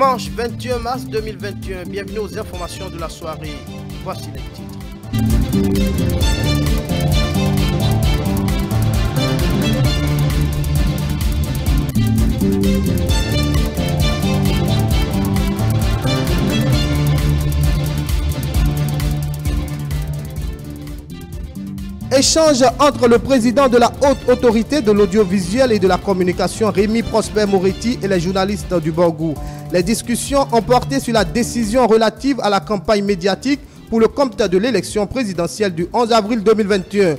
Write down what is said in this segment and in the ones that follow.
Dimanche 21 mars 2021, bienvenue aux informations de la soirée. Voici les titres. Échange entre le président de la haute autorité de l'audiovisuel et de la communication, Rémi Prosper Moretti, et les journalistes du Borgou. Les discussions ont porté sur la décision relative à la campagne médiatique pour le compte de l'élection présidentielle du 11 avril 2021.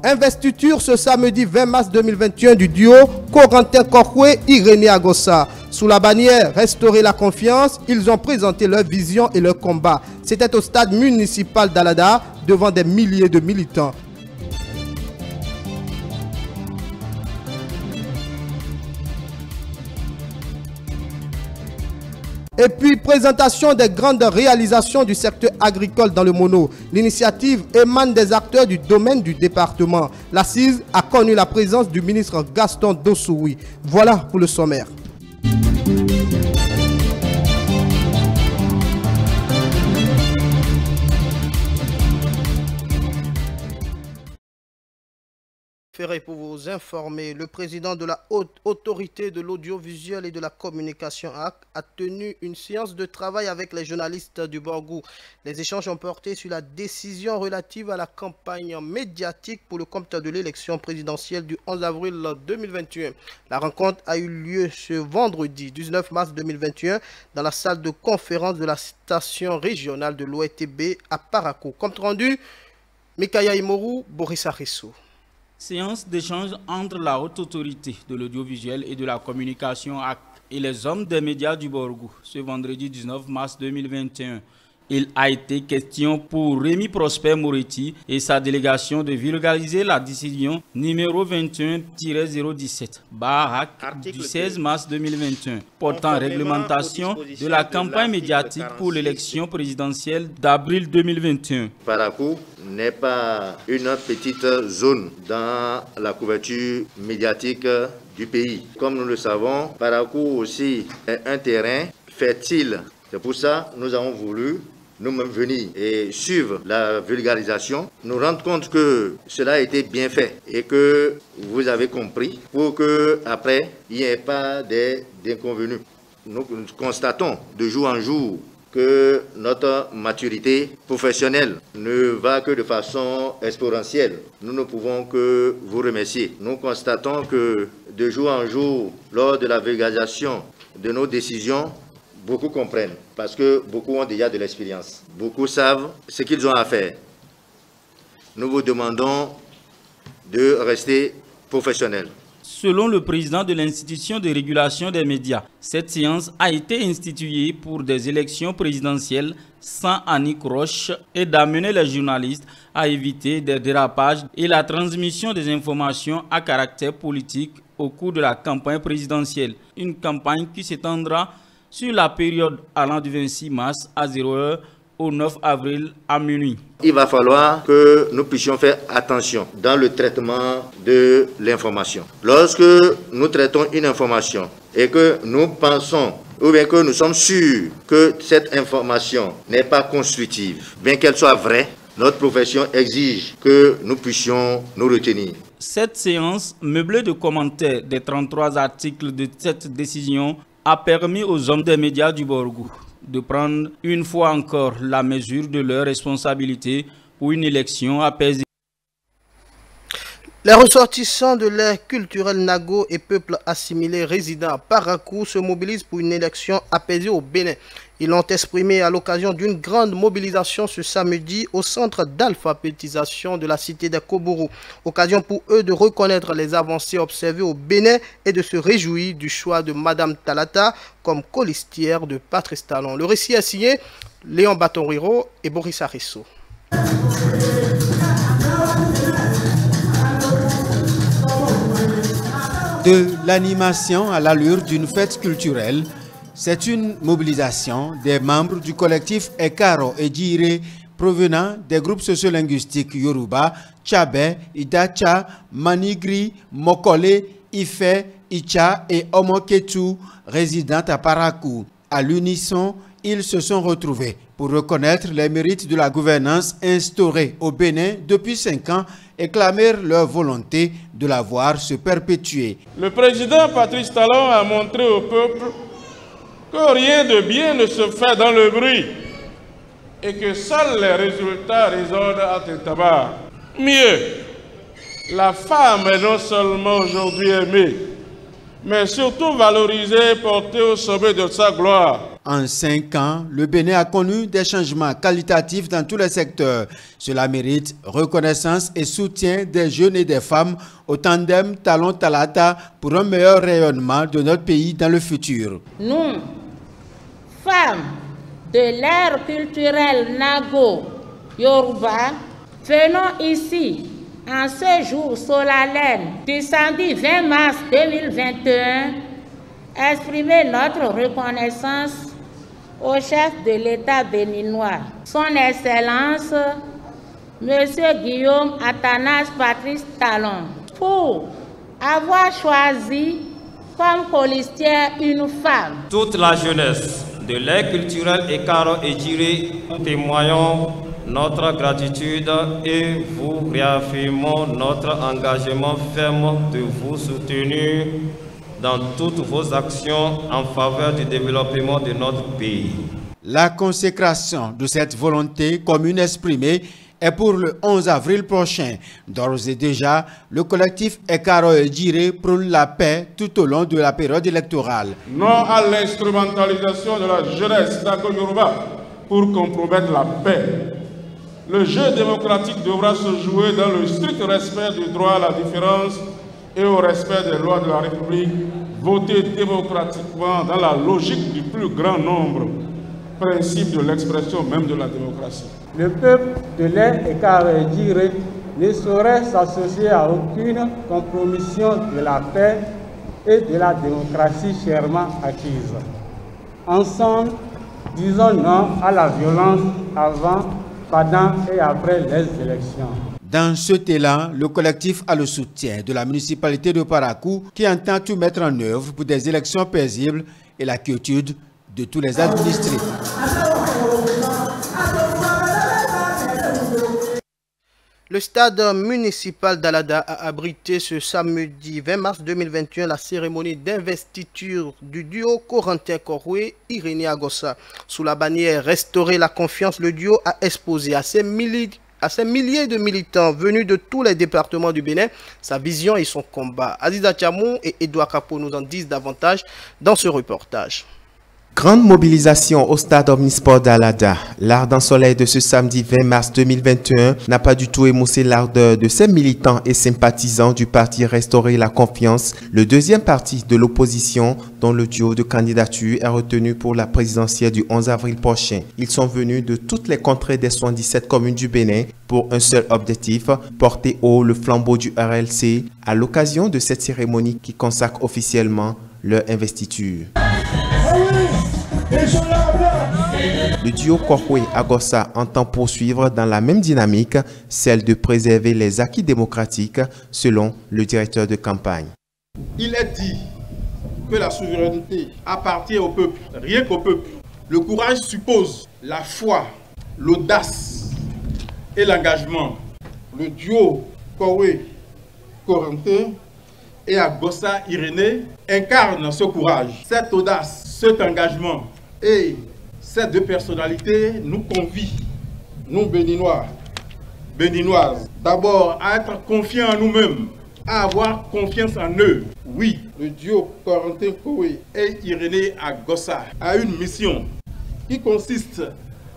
Investiture ce samedi 20 mars 2021 du duo Corentin Kokwe-Irénée Agossa. Sous la bannière Restaurer la confiance, ils ont présenté leur vision et leur combat. C'était au stade municipal d'Alada devant des milliers de militants. Et puis, présentation des grandes réalisations du secteur agricole dans le Mono. L'initiative émane des acteurs du domaine du département. L'assise a connu la présence du ministre Gaston Dossoui. Voilà pour le sommaire. Pour vous informer, le président de la haute autorité de l'audiovisuel et de la communication a tenu une séance de travail avec les journalistes du Borgou. Les échanges ont porté sur la décision relative à la campagne médiatique pour le compte de l'élection présidentielle du 11 avril 2021. La rencontre a eu lieu ce vendredi 19 mars 2021 dans la salle de conférence de la station régionale de l'OETB à Parakou. Compte rendu, Mikaya Imoru, Boris Arissou. Séance d'échange entre la haute autorité de l'audiovisuel et de la communication et les hommes des médias du Borgou ce vendredi 19 mars 2021. Il a été question pour Rémi Prosper Moretti et sa délégation de vulgariser la décision numéro 21-017 BARAC du 16 mars 2021 portant réglementation de la campagne médiatique pour l'élection présidentielle d'avril 2021. Parakou n'est pas une petite zone dans la couverture médiatique du pays. Comme nous le savons, Parakou aussi est un terrain fertile. C'est pour ça que nous avons voulu nous-mêmes venir et suivre la vulgarisation, nous rendre compte que cela a été bien fait et que vous avez compris pour que après il n'y ait pas d'inconvénients. Nous constatons de jour en jour que notre maturité professionnelle ne va que de façon exponentielle. Nous ne pouvons que vous remercier. Nous constatons que de jour en jour, lors de la vulgarisation de nos décisions, beaucoup comprennent parce que beaucoup ont déjà de l'expérience. Beaucoup savent ce qu'ils ont à faire. Nous vous demandons de rester professionnels. Selon le président de l'institution de régulation des médias, cette séance a été instituée pour des élections présidentielles sans anicroche et d'amener les journalistes à éviter des dérapages et la transmission des informations à caractère politique au cours de la campagne présidentielle. Une campagne qui s'étendra sur la période allant du 26 mars à 0h au 9 avril à minuit. Il va falloir que nous puissions faire attention dans le traitement de l'information. Lorsque nous traitons une information et que nous pensons ou bien que nous sommes sûrs que cette information n'est pas constructive, bien qu'elle soit vraie, notre profession exige que nous puissions nous retenir. Cette séance, meublée de commentaires des 33 articles de cette décision, a permis aux hommes des médias du Borgou de prendre une fois encore la mesure de leurs responsabilités pour une élection apaisée. Les ressortissants de l'ère culturelle Nago et peuples assimilés résidant à Parakou se mobilisent pour une élection apaisée au Bénin. Ils l'ont exprimé à l'occasion d'une grande mobilisation ce samedi au centre d'alphabétisation de la cité des Kobourou. Occasion pour eux de reconnaître les avancées observées au Bénin et de se réjouir du choix de Madame Talata comme colistière de Patrice Talon. Le récit est signé Léon Batonriro et Boris Arissou. De l'animation à l'allure d'une fête culturelle, c'est une mobilisation des membres du collectif Ekaro et Djiré provenant des groupes sociolinguistiques Yoruba, Tchabé, Idacha, Manigri, Mokole, Ife, Icha et Omoketu, résidant à Parakou. À l'unisson, ils se sont retrouvés pour reconnaître les mérites de la gouvernance instaurée au Bénin depuis 5 ans et clamer leur volonté de la voir se perpétuer. Le président Patrice Talon a montré au peuple que rien de bien ne se fait dans le bruit et que seuls les résultats résolvent à tabac. Mieux, la femme est non seulement aujourd'hui aimée, mais surtout valorisée et portée au sommet de sa gloire. En 5 ans, le Bénin a connu des changements qualitatifs dans tous les secteurs. Cela mérite reconnaissance et soutien des jeunes et des femmes au tandem Talon-Talata pour un meilleur rayonnement de notre pays dans le futur. Nous, femmes de l'ère culturelle Nago Yoruba, venons ici en ce jour solennel du samedi 20 mars 2021 exprimer notre reconnaissance au chef de l'État béninois, son Excellence, M. Guillaume Athanase Patrice Talon, pour avoir choisi comme colistière une femme. Toute la jeunesse de l'ère culturelle Ekaro et Djiré, témoignons notre gratitude et vous réaffirmons notre engagement ferme de vous soutenir dans toutes vos actions en faveur du développement de notre pays. La consécration de cette volonté commune exprimée est pour le 11 avril prochain. D'ores et déjà, le collectif Ekaro et Djiré prône la paix tout au long de la période électorale. Non à l'instrumentalisation de la jeunesse Nago-Yoruba pour compromettre la paix. Le jeu démocratique devra se jouer dans le strict respect du droit à la différence et au respect des lois de la République, votées démocratiquement dans la logique du plus grand nombre, principe de l'expression même de la démocratie. Le peuple de l'ère Ekaro et Djiré ne saurait s'associer à aucune compromission de la paix et de la démocratie chèrement acquise. Ensemble, disons non à la violence avant, pendant et après les élections. Dans ce élan, le collectif a le soutien de la municipalité de Parakou qui entend tout mettre en œuvre pour des élections paisibles et la quiétude de tous les administrés. Le stade municipal d'Alada a abrité ce samedi 20 mars 2021 la cérémonie d'investiture du duo Corentin Koroué Irénée Agossa. Sous la bannière Restaurer la confiance, le duo a exposé à ces milliers de militants venus de tous les départements du Bénin sa vision et son combat. Aziza Tchamou et Edouard Capo nous en disent davantage dans ce reportage. Grande mobilisation au stade omnisport d'Alada. L'ardent soleil de ce samedi 20 mars 2021 n'a pas du tout émoussé l'ardeur de ces militants et sympathisants du parti Restaurer la confiance, le deuxième parti de l'opposition dont le duo de candidature est retenu pour la présidentielle du 11 avril prochain. Ils sont venus de toutes les contrées des 77 communes du Bénin pour un seul objectif, porter haut le flambeau du RLC à l'occasion de cette cérémonie qui consacre officiellement leur investiture. Le duo Koroué Agossa entend poursuivre dans la même dynamique, celle de préserver les acquis démocratiques, selon le directeur de campagne. Il est dit que la souveraineté appartient au peuple, rien qu'au peuple. Le courage suppose la foi, l'audace et l'engagement. Le duo Koroué Corentin et Agossa Irénée incarne ce courage, cette audace, cet engagement. Et ces deux personnalités nous convient, nous Béninois, Béninoises, d'abord à être confiants en nous-mêmes, à avoir confiance en eux. Oui, le duo Corentin Koroué et Irénée Agossa a une mission qui consiste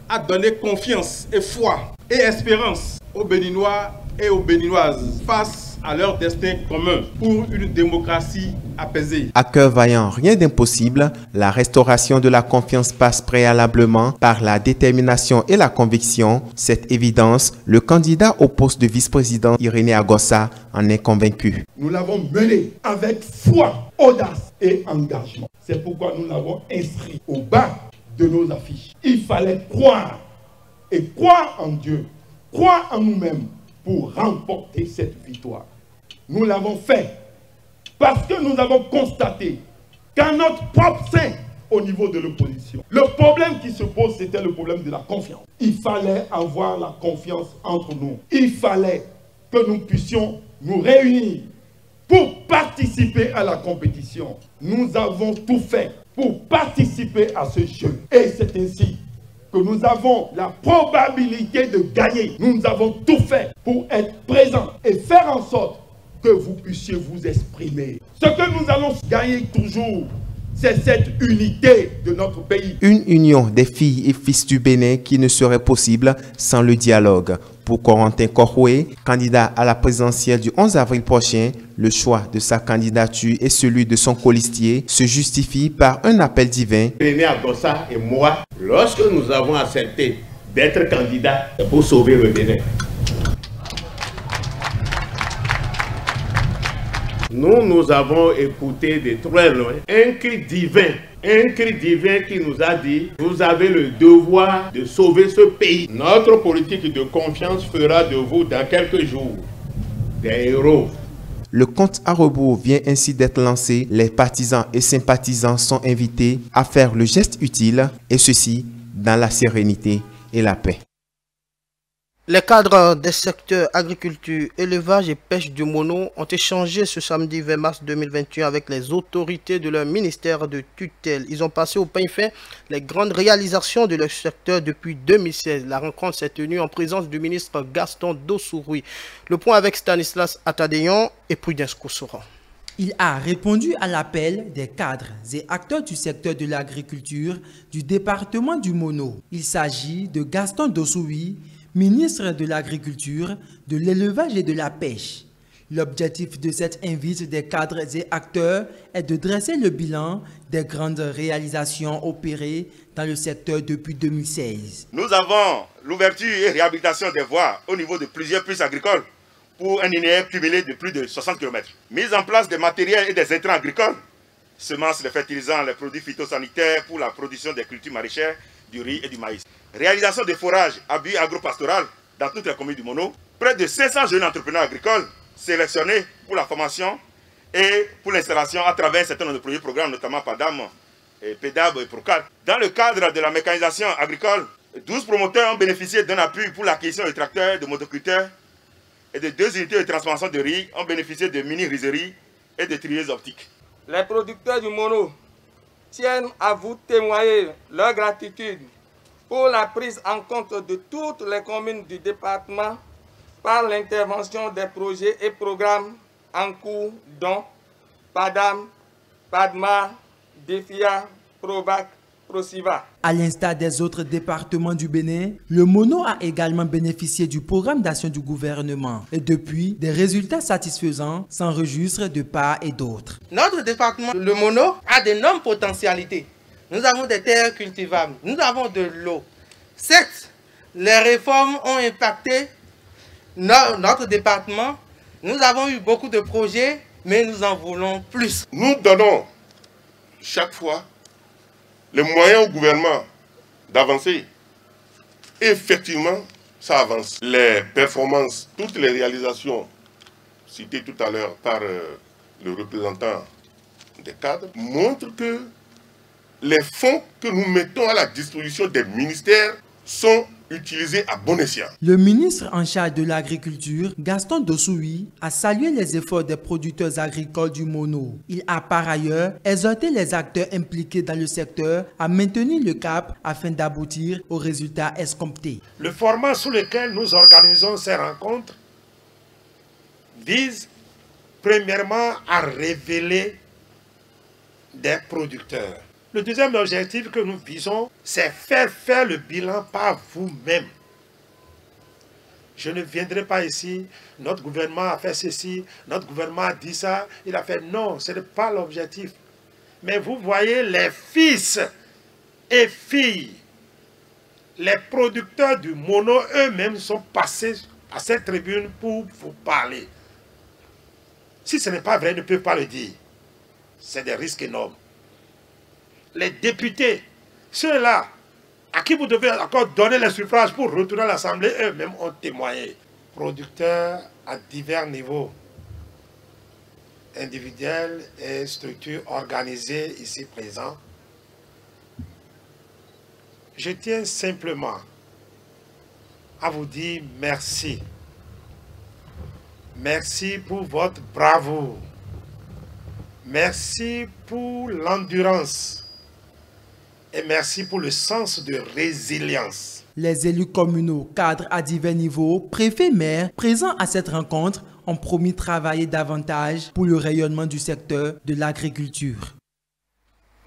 à donner confiance et foi et espérance aux Béninois et aux Béninoises face à leur destin commun pour une démocratie apaisée. À cœur vaillant, rien d'impossible, la restauration de la confiance passe préalablement par la détermination et la conviction. Cette évidence, le candidat au poste de vice-président Irénée Agossa en est convaincu. Nous l'avons mené avec foi, audace et engagement. C'est pourquoi nous l'avons inscrit au bas de nos affiches. Il fallait croire et croire en Dieu, croire en nous-mêmes pour remporter cette victoire. Nous l'avons fait parce que nous avons constaté qu'à notre propre sein, au niveau de l'opposition, le problème qui se pose, c'était le problème de la confiance. Il fallait avoir la confiance entre nous. Il fallait que nous puissions nous réunir pour participer à la compétition. Nous avons tout fait pour participer à ce jeu. Et c'est ainsi que nous avons la probabilité de gagner. Nous avons tout fait pour être présents et faire en sorte que vous puissiez vous exprimer. Ce que nous allons gagner toujours, c'est cette unité de notre pays. Une union des filles et fils du Bénin qui ne serait possible sans le dialogue. Pour Corentin Koroué, candidat à la présidentielle du 11 avril prochain, le choix de sa candidature et celui de son colistier se justifie par un appel divin. René Agossa et moi, lorsque nous avons accepté d'être candidats pour sauver le Bénin, nous avons écouté de très loin un cri divin qui nous a dit: vous avez le devoir de sauver ce pays. Notre politique de confiance fera de vous dans quelques jours des héros. Le compte à rebours vient ainsi d'être lancé. Les partisans et sympathisants sont invités à faire le geste utile, et ceci dans la sérénité et la paix. Les cadres des secteurs agriculture, élevage et pêche du Mono ont échangé ce samedi 20 mars 2021 avec les autorités de leur ministère de tutelle. Ils ont passé au peigne fin les grandes réalisations de leur secteur depuis 2016. La rencontre s'est tenue en présence du ministre Gaston Dossouri. Le point avec Stanislas Atadeyon et Prudence Koussoran. Il a répondu à l'appel des cadres et acteurs du secteur de l'agriculture du département du Mono. Il s'agit de Gaston Dossouri, ministre de l'Agriculture, de l'Élevage et de la Pêche. L'objectif de cette invite des cadres et acteurs est de dresser le bilan des grandes réalisations opérées dans le secteur depuis 2016. Nous avons l'ouverture et réhabilitation des voies au niveau de plusieurs pistes agricoles pour un linéaire cumulé de plus de 60 km. Mise en place des matériels et des intrants agricoles, semences, les fertilisants, les produits phytosanitaires pour la production des cultures maraîchères, du riz et du maïs. Réalisation de forages à but agro-pastoral dans toutes les communes du Mono. Près de 500 jeunes entrepreneurs agricoles sélectionnés pour la formation et pour l'installation à travers un certain nombre de projets programmes, notamment PADAM, PEDAB et PROCAL. Dans le cadre de la mécanisation agricole, 12 promoteurs ont bénéficié d'un appui pour l'acquisition de tracteurs, de motoculteurs et de 2 unités de transformation de riz ont bénéficié de mini-rizeries et de trieuses optiques. Les producteurs du Mono tiennent à vous témoigner leur gratitude pour la prise en compte de toutes les communes du département par l'intervention des projets et programmes en cours dont PADAM, PADMA, DEFIA, PROVAC, PROSIVA. À l'instar des autres départements du Bénin, le Mono a également bénéficié du programme d'action du gouvernement. Et depuis, des résultats satisfaisants s'enregistrent de part et d'autre. Notre département, le Mono, a d'énormes potentialités. Nous avons des terres cultivables, nous avons de l'eau. Certes, les réformes ont impacté notre département. Nous avons eu beaucoup de projets, mais nous en voulons plus. Nous donnons chaque fois les moyens au gouvernement d'avancer. Effectivement, ça avance. Les performances, toutes les réalisations citées tout à l'heure par le représentant des cadres montrent que les fonds que nous mettons à la disposition des ministères sont utilisés à bon escient. Le ministre en charge de l'agriculture, Gaston Dossouri, a salué les efforts des producteurs agricoles du Mono. Il a par ailleurs exhorté les acteurs impliqués dans le secteur à maintenir le cap afin d'aboutir aux résultats escomptés. Le format sous lequel nous organisons ces rencontres vise premièrement à révéler des producteurs. Le deuxième objectif que nous visons, c'est faire le bilan par vous-même. Je ne viendrai pas ici, notre gouvernement a fait ceci, notre gouvernement a dit ça, il a fait non, ce n'est pas l'objectif. Mais vous voyez, les fils et filles, les producteurs du Mono eux-mêmes sont passés à cette tribune pour vous parler. Si ce n'est pas vrai, ils ne peuvent pas le dire. C'est des risques énormes. Les députés, ceux-là à qui vous devez encore donner les suffrages pour retourner à l'Assemblée, eux-mêmes ont témoigné. Producteurs à divers niveaux, individuels et structures organisées ici présents, je tiens simplement à vous dire merci. Merci pour votre bravoure. Merci pour l'endurance. Et merci pour le sens de résilience. Les élus communaux, cadres à divers niveaux, préfets, maires, présents à cette rencontre, ont promis de travailler davantage pour le rayonnement du secteur de l'agriculture.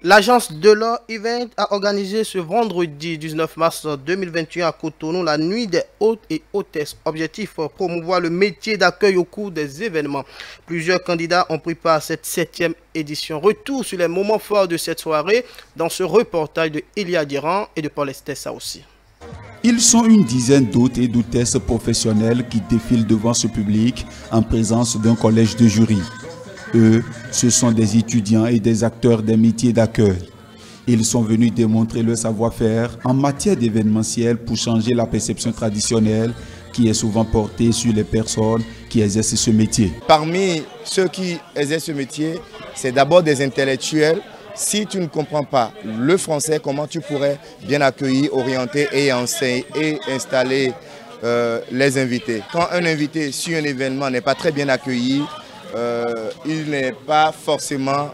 L'agence de l'eau Event a organisé ce vendredi 19 mars 2021 à Cotonou la nuit des hôtes et hôtesses. Objectif, promouvoir le métier d'accueil au cours des événements. Plusieurs candidats ont pris part à cette 7e édition. Retour sur les moments forts de cette soirée dans ce reportage de Elia Diran et de Paul Estessa aussi. Ils sont une dizaine d'hôtes et d'hôtesses professionnels qui défilent devant ce public en présence d'un collège de jury. Eux, ce sont des étudiants et des acteurs des métiers d'accueil. Ils sont venus démontrer leur savoir-faire en matière d'événementiel pour changer la perception traditionnelle qui est souvent portée sur les personnes qui exercent ce métier. Parmi ceux qui exercent ce métier, c'est d'abord des intellectuels. Si tu ne comprends pas le français, comment tu pourrais bien accueillir, orienter et enseigner et installer les invités? Quand un invité sur un événement n'est pas très bien accueilli, il n'est pas forcément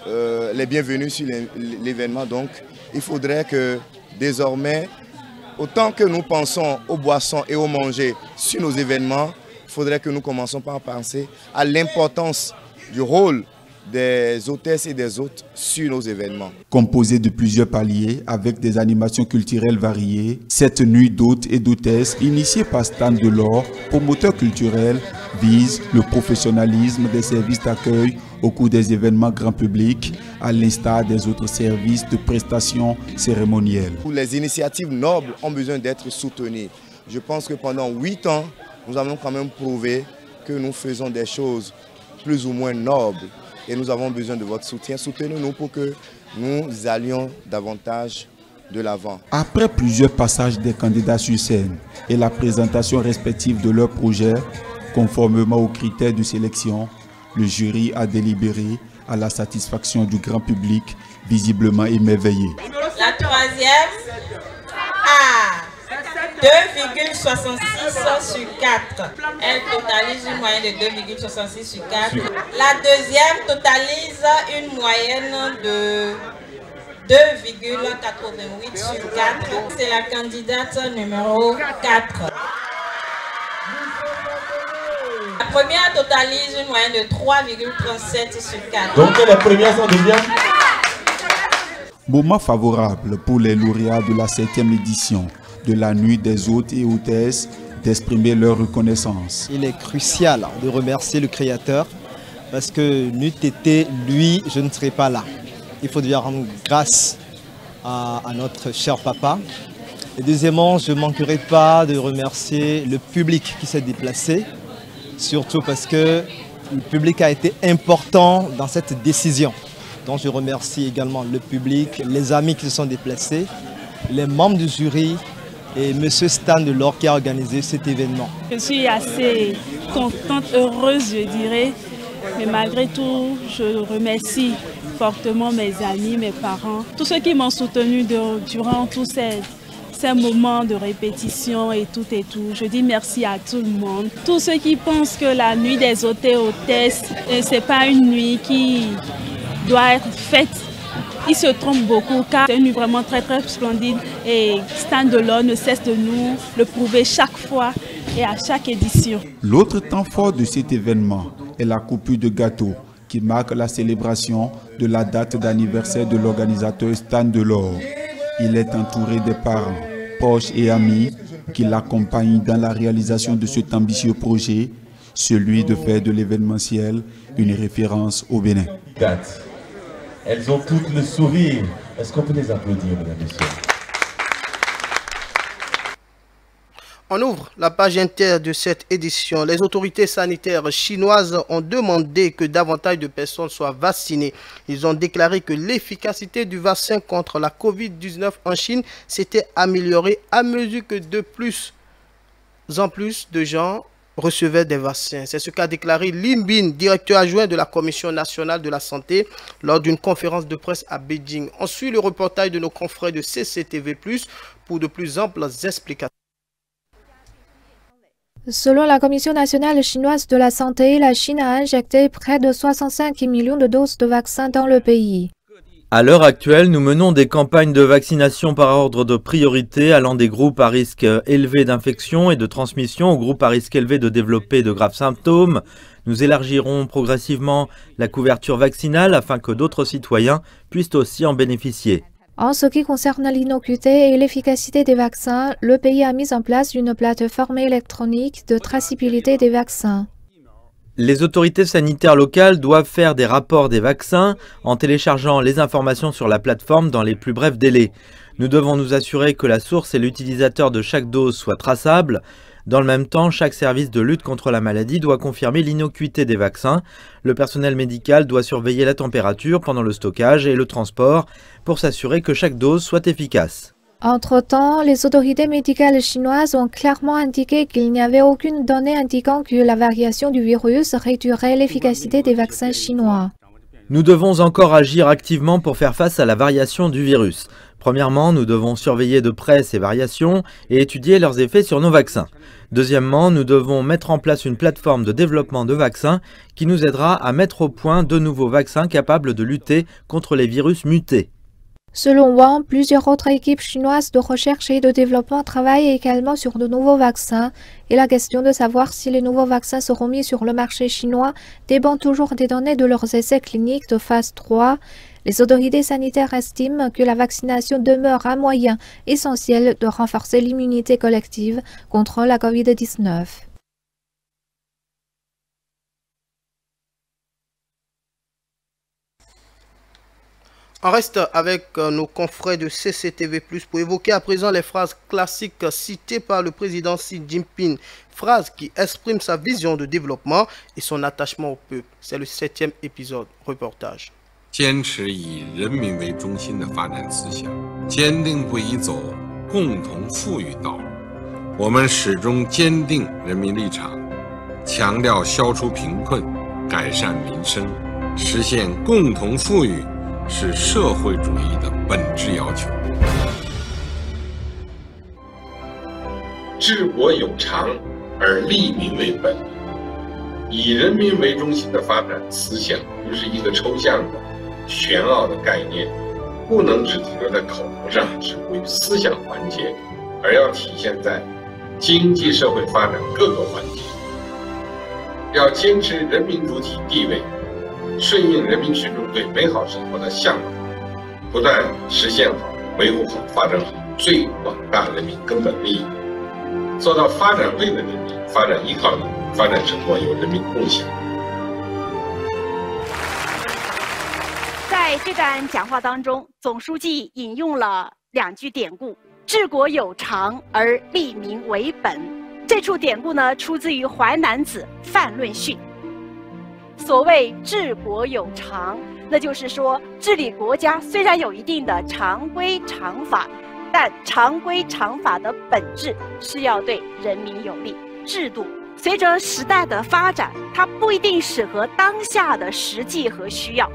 les bienvenus sur l'événement. Donc, il faudrait que désormais, autant que nous pensons aux boissons et aux manger sur nos événements, il faudrait que nous commençons par penser à l'importance du rôle des hôtesses et des hôtes sur nos événements. Composé de plusieurs paliers avec des animations culturelles variées, cette nuit d'hôtes et d'hôtesses, initiée par Stan Delors, promoteur culturel, vise le professionnalisme des services d'accueil au cours des événements grand public, à l'instar des autres services de prestations cérémonielles. Les initiatives nobles ont besoin d'être soutenues. Je pense que pendant 8 ans, nous avons quand même prouvé que nous faisons des choses plus ou moins nobles. Et nous avons besoin de votre soutien. Soutenez-nous pour que nous allions davantage de l'avant. Après plusieurs passages des candidats sur scène et la présentation respective de leurs projets, conformément aux critères de sélection, le jury a délibéré à la satisfaction du grand public, visiblement émerveillé. La troisième a 2,66 sur 4. Elle totalise une moyenne de 2,66 sur 4. La deuxième totalise une moyenne de 2,88 sur 4. C'est la candidate numéro 4. La première totalise une moyenne de 3,37 sur 4. Donc les premières sont deuxième. Moment favorable pour les lauréats de la 7e édition de la nuit des hôtes et hôtesses d'exprimer leur reconnaissance. Il est crucial de remercier le Créateur parce que n'eût été lui, je ne serais pas là. Il faut déjà rendre grâce à notre cher papa. Et deuxièmement, je ne manquerai pas de remercier le public qui s'est déplacé, surtout parce que le public a été important dans cette décision. Donc je remercie également le public, les amis qui se sont déplacés, les membres du jury, et M. Stan Delors qui a organisé cet événement. Je suis assez contente, heureuse je dirais, mais malgré tout, je remercie fortement mes amis, mes parents, tous ceux qui m'ont soutenu durant tous ces moments de répétition et tout. Je dis merci à tout le monde. Tous ceux qui pensent que la nuit des hôtes et hôtesses, ce n'est pas une nuit qui doit être faite. Ils se trompent beaucoup car c'est une nuit vraiment très splendide et Stan Delors ne cesse de nous le prouver chaque fois et à chaque édition. L'autre temps fort de cet événement est la coupure de gâteau qui marque la célébration de la date d'anniversaire de l'organisateur Stan Delors. Il est entouré des parents, proches et amis qui l'accompagnent dans la réalisation de cet ambitieux projet, celui de faire de l'événementiel une référence au Bénin. Elles ont toutes le sourire. Est-ce qu'on peut les applaudir, mesdames et messieurs? On ouvre la page inter de cette édition. Les autorités sanitaires chinoises ont demandé que davantage de personnes soient vaccinées. Ils ont déclaré que l'efficacité du vaccin contre la COVID-19 en Chine s'était améliorée à mesure que de plus en plus de gens recevaient des vaccins. C'est ce qu'a déclaré Lin Bin, directeur adjoint de la Commission nationale de la santé, lors d'une conférence de presse à Beijing. On suit le reportage de nos confrères de CCTV+, pour de plus amples explications. Selon la Commission nationale chinoise de la santé, la Chine a injecté près de 65 millions de doses de vaccins dans le pays. À l'heure actuelle, nous menons des campagnes de vaccination par ordre de priorité allant des groupes à risque élevé d'infection et de transmission aux groupes à risque élevé de développer de graves symptômes. Nous élargirons progressivement la couverture vaccinale afin que d'autres citoyens puissent aussi en bénéficier. En ce qui concerne l'innocuité et l'efficacité des vaccins, le pays a mis en place une plateforme électronique de traçabilité des vaccins. Les autorités sanitaires locales doivent faire des rapports des vaccins en téléchargeant les informations sur la plateforme dans les plus brefs délais. Nous devons nous assurer que la source et l'utilisateur de chaque dose soient traçables. Dans le même temps, chaque service de lutte contre la maladie doit confirmer l'innocuité des vaccins. Le personnel médical doit surveiller la température pendant le stockage et le transport pour s'assurer que chaque dose soit efficace. Entre-temps, les autorités médicales chinoises ont clairement indiqué qu'il n'y avait aucune donnée indiquant que la variation du virus réduirait l'efficacité des vaccins chinois. Nous devons encore agir activement pour faire face à la variation du virus. Premièrement, nous devons surveiller de près ces variations et étudier leurs effets sur nos vaccins. Deuxièmement, nous devons mettre en place une plateforme de développement de vaccins qui nous aidera à mettre au point de nouveaux vaccins capables de lutter contre les virus mutés. Selon Wang, plusieurs autres équipes chinoises de recherche et de développement travaillent également sur de nouveaux vaccins. Et la question de savoir si les nouveaux vaccins seront mis sur le marché chinois dépend toujours des données de leurs essais cliniques de phase 3. Les autorités sanitaires estiment que la vaccination demeure un moyen essentiel de renforcer l'immunité collective contre la COVID-19. On reste avec nos confrères de CCTV+, pour évoquer à présent les phrases classiques citées par le président Xi Jinping. Phrases qui expriment sa vision de développement et son attachement au peuple. C'est le 7e épisode. Reportage. 坚持以人民为中心的发展思想，坚定不移走共同富裕道路。我们始终坚定人民立场，强调消除贫困、改善民生，实现共同富裕是社会主义的本质要求。治国有常而利民为本，以人民为中心的发展思想不是一个抽象的玄奥的概念，不能只停留在口头上，止步于思想环节，而要体现在经济社会发展各个环节。要坚持人民主体地位，顺应人民群众对美好生活的向往，不断实现好、维护好、发展好最广大人民根本利益，做到发展为了人民，发展依靠人民，发展成果由人民共享。在这段讲话当中，总书记引用了2句典故：“治国有常而利民为本”。这处典故呢，出自于《淮南子·范论训》。所谓“治国有常”，那就是说，治理国家虽然有一定的常规常法，但常规常法的本质是要对人民有利。制度随着时代的发展，它不一定适合当下的实际和需要，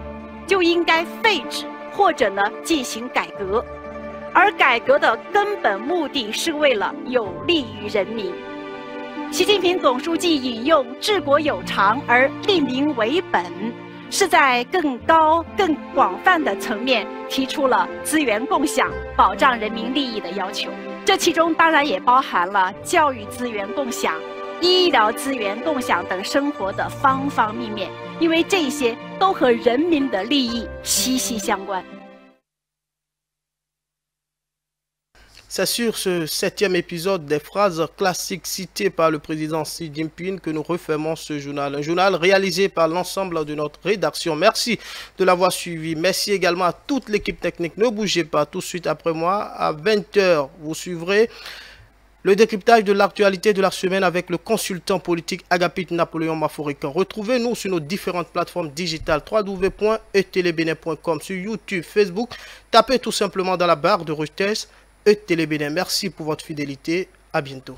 就应该废止或者呢进行改革。而改革的根本目的是为了有利于人民。习近平总书记引用“治国有常而利民为本”，是在更高、更广泛的层面提出了资源共享、保障人民利益的要求。这其中当然也包含了教育资源共享、医疗资源共享等生活的方方面面，因为这些都和人民的利益息息相关。C'est sur ce 7e épisode des phrases classiques citées par le président Xi Jinping que nous refermons ce journal. Un journal réalisé par l'ensemble de notre rédaction. Merci de l'avoir suivi. Merci également à toute l'équipe technique. Ne bougez pas, tout de suite après moi, à 20 h, vous suivrez Le décryptage de l'actualité de la semaine avec le consultant politique Agapit Napoléon Maforican. Retrouvez-nous sur nos différentes plateformes digitales www.etelebene.com, sur YouTube, Facebook. Tapez tout simplement dans la barre de recherche ETélé Bénin. Merci pour votre fidélité. À bientôt.